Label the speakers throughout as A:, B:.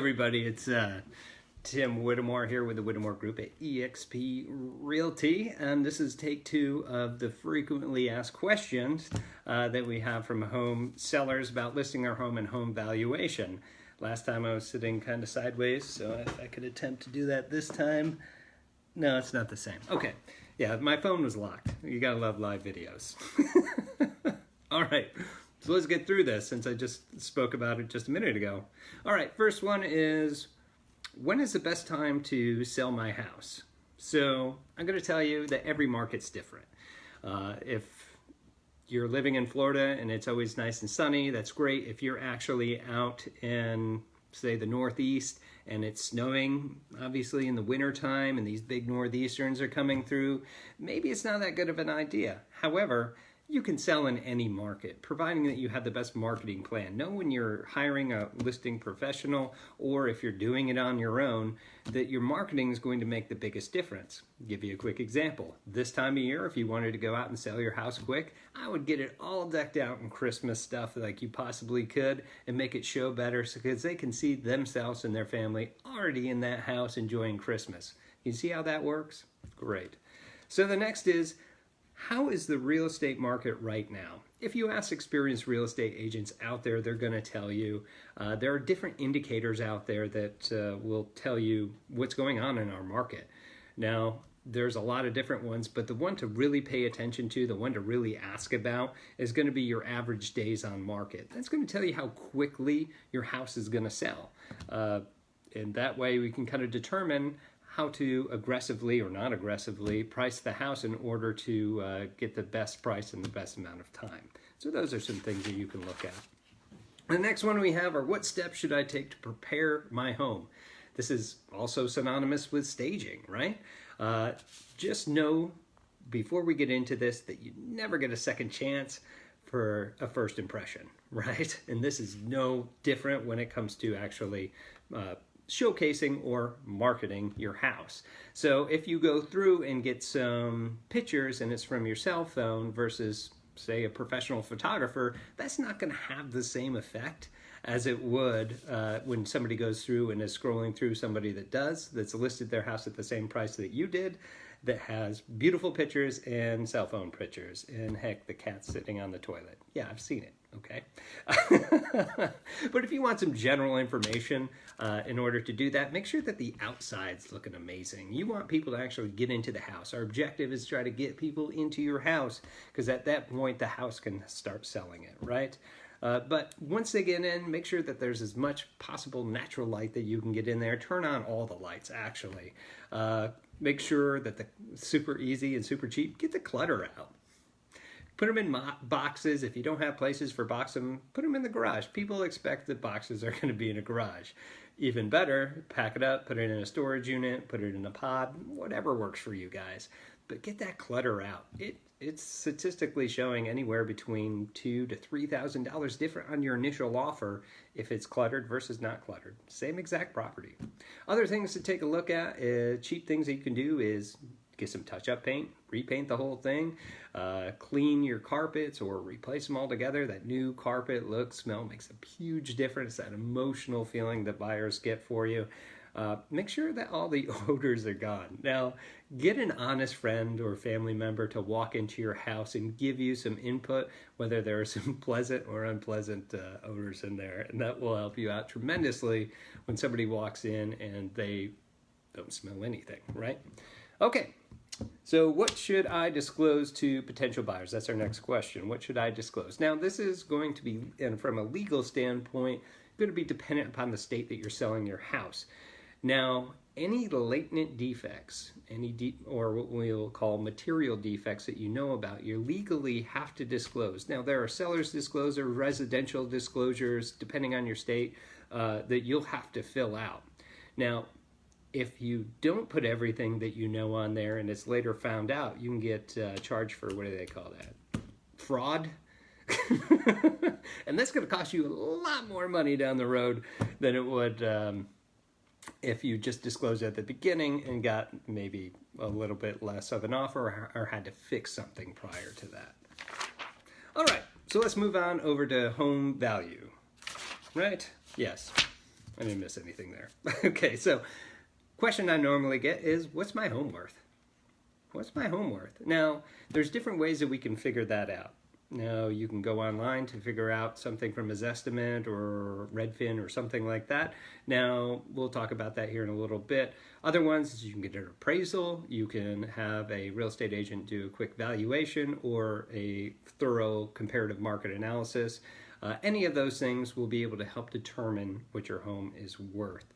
A: Everybody, it's Tim Whittemore here with the Whittemore Group at eXp Realty, and this is take 2 of the frequently asked questions that we have from home sellers about listing their home and home valuation. Last time I was sitting kind of sideways, so if I could attempt to do that this time. No, it's not the same. Okay, yeah, my phone was locked. You gotta love live videos. All right. So let's get through this since I just spoke about it just a minute ago. All right, first one is, when is the best time to sell my house? So I'm gonna tell you that every market's different. If you're living in Florida and it's always nice and sunny, that's great. If you're actually out in, say, the Northeast and it's snowing, obviously in the winter time, and these big northeasterns are coming through, maybe it's not that good of an idea. However, you can sell in any market, providing that you have the best marketing plan. Know when you're hiring a listing professional, or if you're doing it on your own, that your marketing is going to make the biggest difference. I'll give you a quick example. This time of year, if you wanted to go out and sell your house quick, I would get it all decked out in Christmas stuff like you possibly could and make it show better because they can see themselves and their family already in that house enjoying Christmas. You see how that works? Great. So the next is, how is the real estate market right now? If you ask experienced real estate agents out there, they're going to tell you there are different indicators out there that will tell you what's going on in our market. Now, there's a lot of different ones, but the one to really pay attention to, the one to really ask about, is going to be your average days on market. That's going to tell you how quickly your house is going to sell. And that way we can kind of determine how to aggressively or not aggressively price the house in order to get the best price in the best amount of time. So those are some things that you can look at. The next one we have are, what steps should I take to prepare my home? This is also synonymous with staging, right? Just know before we get into this that you never get a second chance for a first impression, right? And this is no different when it comes to actually showcasing or marketing your house. So if you go through and get some pictures and it's from your cell phone versus, say, a professional photographer, that's not going to have the same effect as it would when somebody goes through and is scrolling through somebody that's listed their house at the same price that you did, that has beautiful pictures and cell phone pictures, and heck, the cat's sitting on the toilet. Yeah, I've seen it, okay? But if you want some general information in order to do that, make sure that the outside's looking amazing. You want people to actually get into the house. Our objective is to try to get people into your house, because at that point, the house can start selling it, right? But once they get in, make sure that there's as much possible natural light that you can get in there. Turn on all the lights, actually. Make sure that the super easy and super cheap, get the clutter out. Put them in boxes. If you don't have places for boxing, put them in the garage. People expect that boxes are going to be in a garage. Even better, pack it up, put it in a storage unit, put it in a pod, whatever works for you guys. But get that clutter out. It's statistically showing anywhere between $2,000 to $3,000 different on your initial offer if it's cluttered versus not cluttered. Same exact property. Other things to take a look at, cheap things that you can do is get some touch-up paint, repaint the whole thing, clean your carpets or replace them altogether. That new carpet look, smell makes a huge difference, that emotional feeling that buyers get for you. Make sure that all the odors are gone. Now, get an honest friend or family member to walk into your house and give you some input, whether there are some pleasant or unpleasant odors in there, and that will help you out tremendously when somebody walks in and they don't smell anything, right? Okay, so what should I disclose to potential buyers? That's our next question. What should I disclose? Now, this is going to be, and from a legal standpoint, going to be dependent upon the state that you're selling your house. Now, any latent defects, or what we'll call material defects that you know about, you legally have to disclose. Now, there are seller's disclosure, residential disclosures, depending on your state, that you'll have to fill out. Now, if you don't put everything that you know on there and it's later found out, you can get charged for, what do they call that? Fraud? And that's going to cost you a lot more money down the road than it would if you just disclosed at the beginning and got maybe a little bit less of an offer or had to fix something prior to that. All right, so let's move on over to home value, right? Yes. I didn't miss anything there. Okay, so question I normally get is, what's my home worth? What's my home worth? Now, there's different ways that we can figure that out. Now, you can go online to figure out something from a Zestimate or Redfin or something like that. Now, we'll talk about that here in a little bit. Other ones is you can get an appraisal, you can have a real estate agent do a quick valuation or a thorough comparative market analysis. Any of those things will be able to help determine what your home is worth.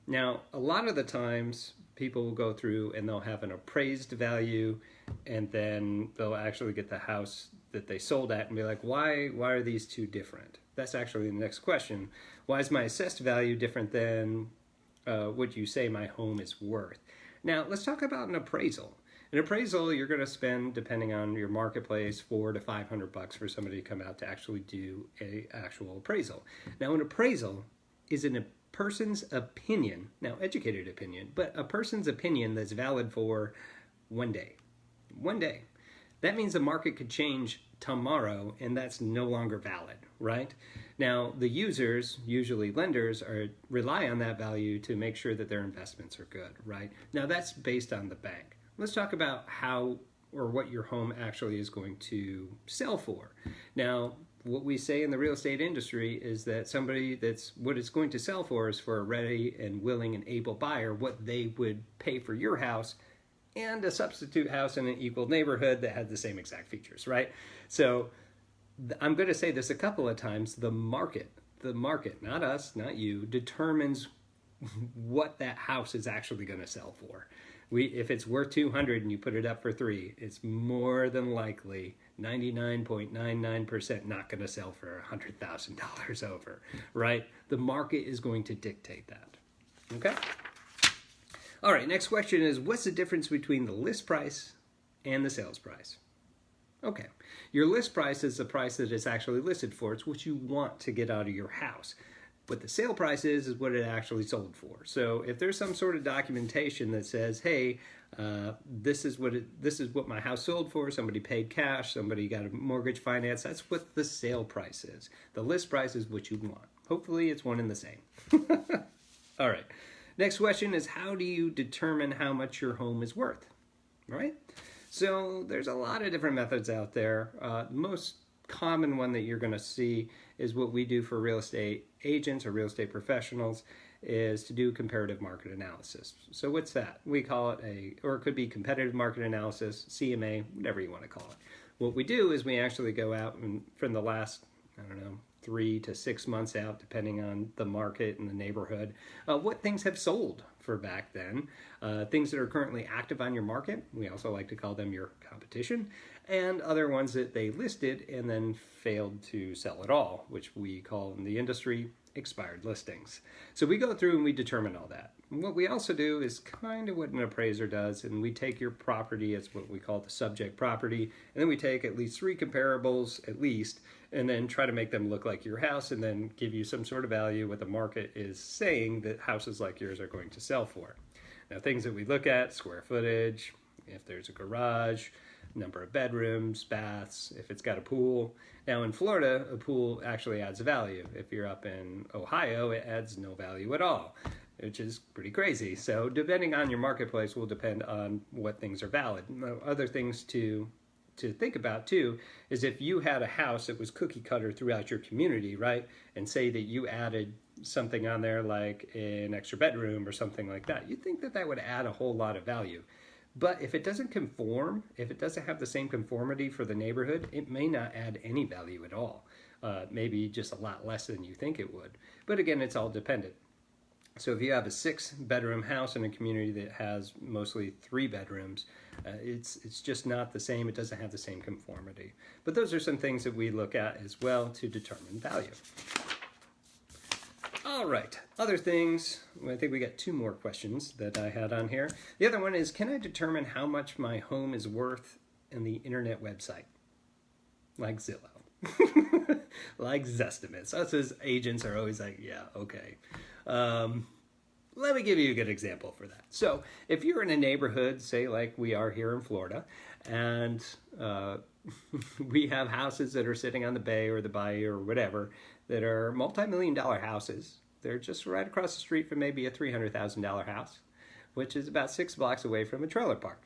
A: Now, a lot of the times people will go through and they'll have an appraised value, and then they'll actually get the house that they sold at and be like, why are these two different? That's actually the next question. Why is my assessed value different than what you say my home is worth? Now, let's talk about an appraisal. An appraisal, you're going to spend, depending on your marketplace, $400 to $500 for somebody to come out to actually do an actual appraisal. Now, an appraisal is a person's opinion, now educated opinion, but a person's opinion that's valid for one day. One day. That means the market could change tomorrow, and that's no longer valid, right? Now, the users, usually lenders, rely on that value to make sure that their investments are good, right? Now, that's based on the bank. Let's talk about how or what your home actually is going to sell for. Now, what we say in the real estate industry is that what it's going to sell for is for a ready and willing and able buyer, what they would pay for your house and a substitute house in an equal neighborhood that had the same exact features, right? So I'm going to say this a couple of times, the market, not us, not you, determines what that house is actually going to sell for. If it's worth 200 and you put it up for 3, it's more than likely 99.99% not going to sell for $100,000 over, right? The market is going to dictate that. Okay? All right, next question is, what's the difference between the list price and the sales price? Okay, your list price is the price that it's actually listed for. It's what you want to get out of your house. What the sale price is what it actually sold for. So if there's some sort of documentation that says, hey, this is what my house sold for, somebody paid cash, somebody got a mortgage finance, that's what the sale price is. The list price is what you want. Hopefully it's one and the same. All right. Next question is, how do you determine how much your home is worth? Right? So there's a lot of different methods out there. The most common one that you're going to see is what we do for real estate agents or real estate professionals, is to do comparative market analysis. So what's that? We call it or it could be competitive market analysis, CMA, whatever you want to call it. What we do is we actually go out and from the last, 3 to 6 months out, depending on the market and the neighborhood, what things have sold for back then, things that are currently active on your market, we also like to call them your competition, and other ones that they listed and then failed to sell at all, which we call in the industry expired listings. So we go through and we determine all that. And what we also do is kind of what an appraiser does, and we take your property, it's what we call the subject property, and then we take at least 3 comparables at least, and then try to make them look like your house, and then give you some sort of value what the market is saying that houses like yours are going to sell for. Now, things that we look at, square footage, if there's a garage, number of bedrooms, baths, if it's got a pool. Now in Florida, a pool actually adds value. If you're up in Ohio, it adds no value at all, which is pretty crazy. So depending on your marketplace will depend on what things are valid. Now, other things to think about too is if you had a house that was cookie cutter throughout your community, right? And say that you added something on there like an extra bedroom or something like that, you'd think that that would add a whole lot of value. But if it doesn't conform, if it doesn't have the same conformity for the neighborhood, it may not add any value at all. Maybe just a lot less than you think it would. But again, it's all dependent. So if you have a 6-bedroom house in a community that has mostly 3 bedrooms, it's just not the same. It doesn't have the same conformity. But those are some things that we look at as well to determine value. All right, other things, I think we got 2 more questions that I had on here. The other one is, can I determine how much my home is worth in the internet website? Like Zillow, like Zestimate. Us as agents are always like, yeah, okay. Let me give you a good example for that. So if you're in a neighborhood, say like we are here in Florida, and we have houses that are sitting on the bay or the bayou or whatever that are multi-million-dollar houses, They're just right across the street from maybe a $300,000 house, which is about 6 blocks away from a trailer park.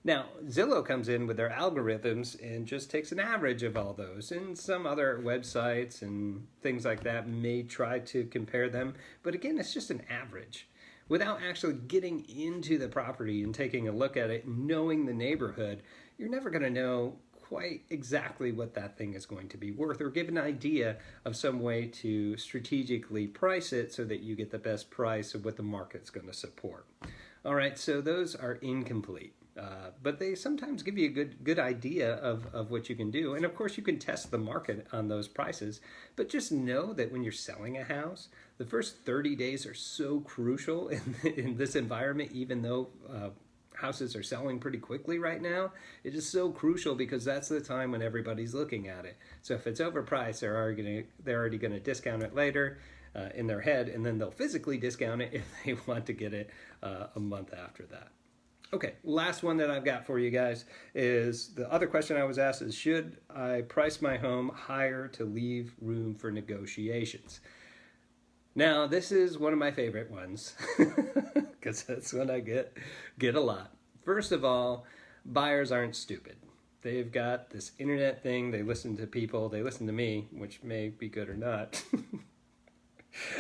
A: Now, Zillow comes in with their algorithms and just takes an average of all those, and some other websites and things like that may try to compare them, but again, it's just an average. Without actually getting into the property and taking a look at it, knowing the neighborhood, you're never going to know quite exactly what that thing is going to be worth, or give an idea of some way to strategically price it so that you get the best price of what the market's going to support. All right, so those are incomplete. But they sometimes give you a good idea of what you can do. And of course, you can test the market on those prices. But just know that when you're selling a house, the first 30 days are so crucial in this environment, even though houses are selling pretty quickly right now. It is so crucial because that's the time when everybody's looking at it. So if it's overpriced, they're already going to discount it later in their head, and then they'll physically discount it if they want to get it a month after that. Okay, last one that I've got for you guys is the other question I was asked is, should I price my home higher to leave room for negotiations? Now, this is one of my favorite ones because that's one I get a lot. First of all, buyers aren't stupid. They've got this internet thing. They listen to people. They listen to me, which may be good or not.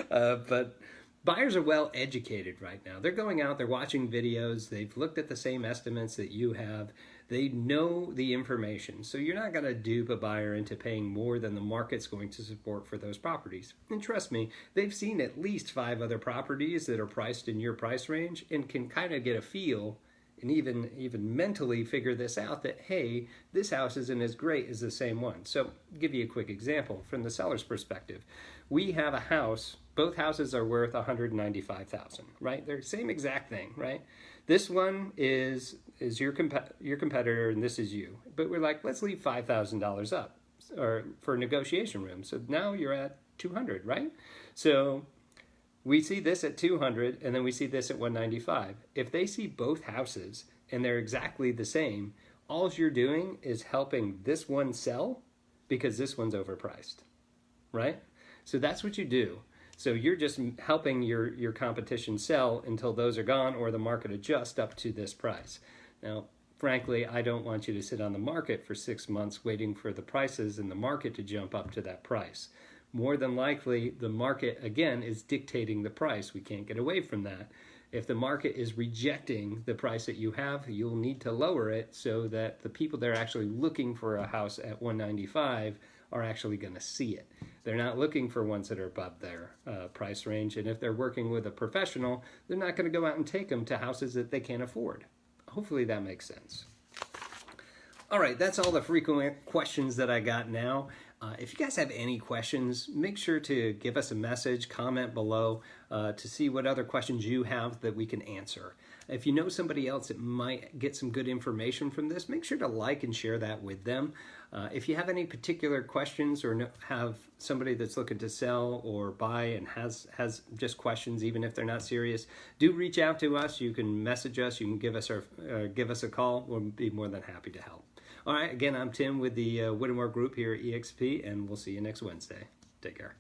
A: But buyers are well educated right now. They're going out, they're watching videos, they've looked at the same estimates that you have. They know the information. So you're not going to dupe a buyer into paying more than the market's going to support for those properties. And trust me, they've seen at least 5 other properties that are priced in your price range and can kind of get a feel and even mentally figure this out that, hey, this house isn't as great as the same one. So I'll give you a quick example from the seller's perspective. We have a house, both houses are worth $195,000, right? They're the same exact thing, right? This one is your competitor and this is you. But we're like, let's leave $5,000 up or for negotiation room. So now you're at $200, right? So we see this at $200 and then we see this at $195. If they see both houses and they're exactly the same, all you're doing is helping this one sell because this one's overpriced, right? So that's what you do. So you're just helping your competition sell until those are gone or the market adjusts up to this price. Now, frankly, I don't want you to sit on the market for 6 months waiting for the prices in the market to jump up to that price. More than likely, the market, again, is dictating the price. We can't get away from that. If the market is rejecting the price that you have, you'll need to lower it so that the people that are actually looking for a house at $195 are actually going to see it. They're not looking for ones that are above their price range. And if they're working with a professional, they're not going to go out and take them to houses that they can't afford. Hopefully that makes sense. All right, that's all the frequent questions that I got now. If you guys have any questions, make sure to give us a message, comment below to see what other questions you have that we can answer. If you know somebody else that might get some good information from this, make sure to like and share that with them. If you have any particular questions or have somebody that's looking to sell or buy and has just questions, even if they're not serious, do reach out to us. You can message us. You can give us a call. We'll be more than happy to help. All right, again, I'm Tim with the Whittemore Group here at EXP, and we'll see you next Wednesday. Take care.